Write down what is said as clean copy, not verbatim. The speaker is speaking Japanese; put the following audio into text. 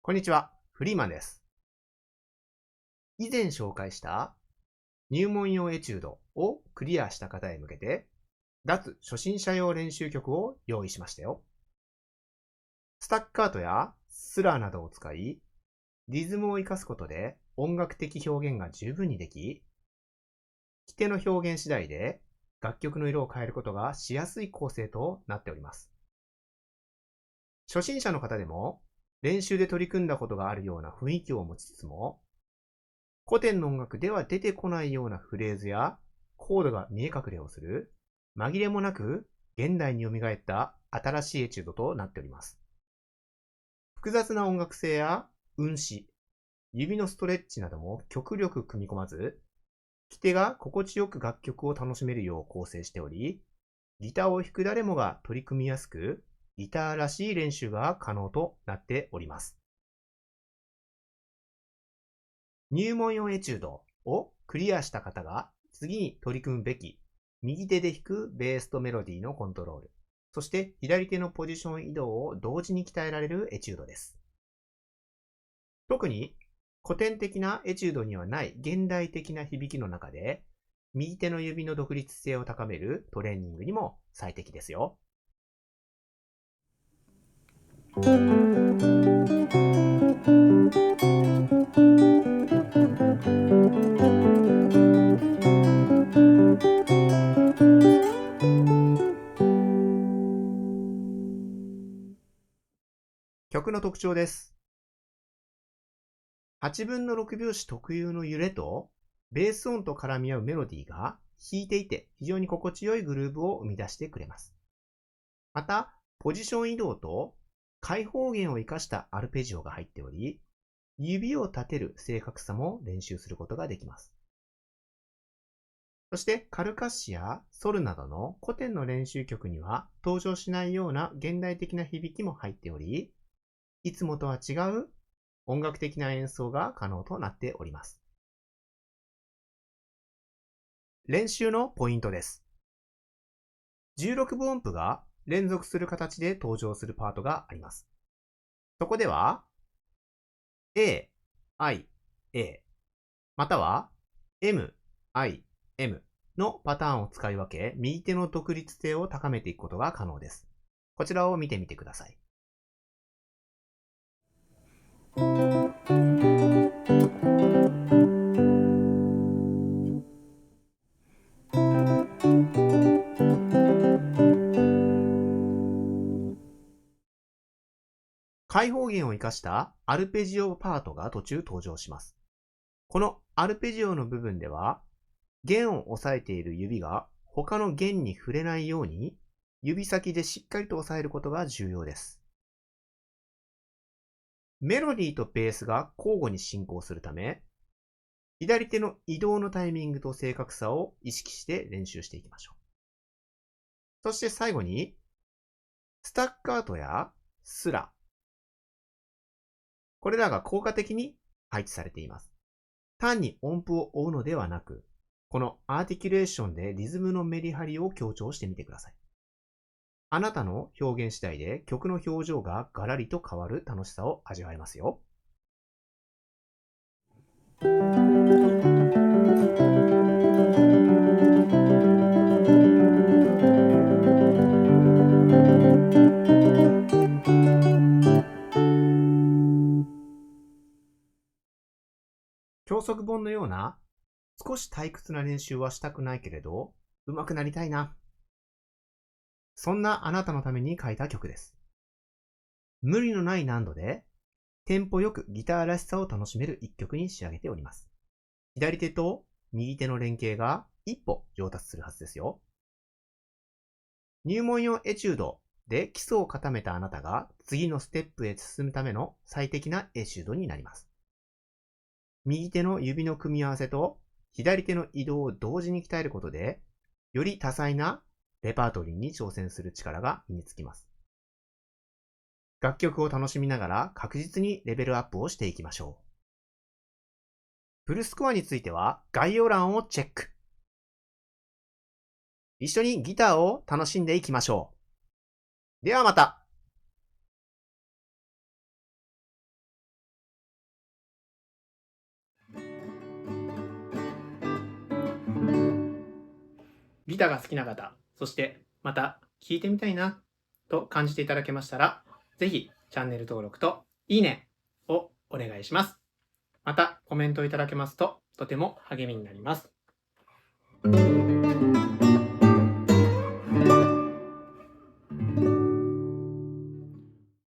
こんにちは、フリーマンです。以前紹介した入門用エチュードをクリアした方へ向けて、脱初心者用練習曲を用意しましたよ。スタッカートやスラーなどを使い、リズムを活かすことで音楽的表現が十分にでき、聞き手の表現次第で楽曲の色を変えることがしやすい構成となっております。初心者の方でも練習で取り組んだことがあるような雰囲気を持ちつつも、古典の音楽では出てこないようなフレーズやコードが見え隠れをする、紛れもなく現代に蘇った新しいエチュードとなっております。複雑な音楽性や運指、指のストレッチなども極力組み込まず、聞き手が心地よく楽曲を楽しめるよう構成しており、ギターを弾く誰もが取り組みやすく、ギターらしい練習が可能となっております。入門用エチュードをクリアした方が次に取り組むべき右手で弾くベースとメロディーのコントロール、そして左手のポジション移動を同時に鍛えられるエチュードです。特に古典的なエチュードにはない現代的な響きの中で、右手の指の独立性を高めるトレーニングにも最適ですよ。曲の特徴です。8分の6拍子特有の揺れとベース音と絡み合うメロディーが弾いていて非常に心地よいグルーヴを生み出してくれます。また、ポジション移動と開放弦を生かしたアルペジオが入っており、指を立てる正確さも練習することができます。そしてカルカッシやソルなどの古典の練習曲には登場しないような現代的な響きも入っており、いつもとは違う音楽的な演奏が可能となっております。練習のポイントです。16分音符が連続する形で登場するパートがあります。そこでは A, I, A または M, I, M のパターンを使い分け、右手の独立性を高めていくことが可能です。こちらを見てみてください。開放弦を生かしたアルペジオパートが途中登場します。このアルペジオの部分では、弦を押さえている指が他の弦に触れないように、指先でしっかりと押さえることが重要です。メロディーとベースが交互に進行するため、左手の移動のタイミングと正確さを意識して練習していきましょう。そして最後に、スタッカートやスラ、これらが効果的に配置されています。単に音符を追うのではなく、このアーティキュレーションでリズムのメリハリを強調してみてください。あなたの表現次第で曲の表情がガラリと変わる楽しさを味わえますよ。教則本のような少し退屈な練習はしたくないけれど、上手くなりたいな。そんなあなたのために書いた曲です。無理のない難度で、テンポよくギターらしさを楽しめる一曲に仕上げております。左手と右手の連携が一歩上達するはずですよ。入門用エチュードで基礎を固めたあなたが次のステップへ進むための最適なエチュードになります。右手の指の組み合わせと左手の移動を同時に鍛えることで、より多彩なレパートリーに挑戦する力が身につきます。楽曲を楽しみながら確実にレベルアップをしていきましょう。フルスコアについては概要欄をチェック。一緒にギターを楽しんでいきましょう。ではまた。ギターが好きな方、そしてまた聴いてみたいなと感じていただけましたら、ぜひチャンネル登録といいねをお願いします。またコメントいただけますととても励みになります。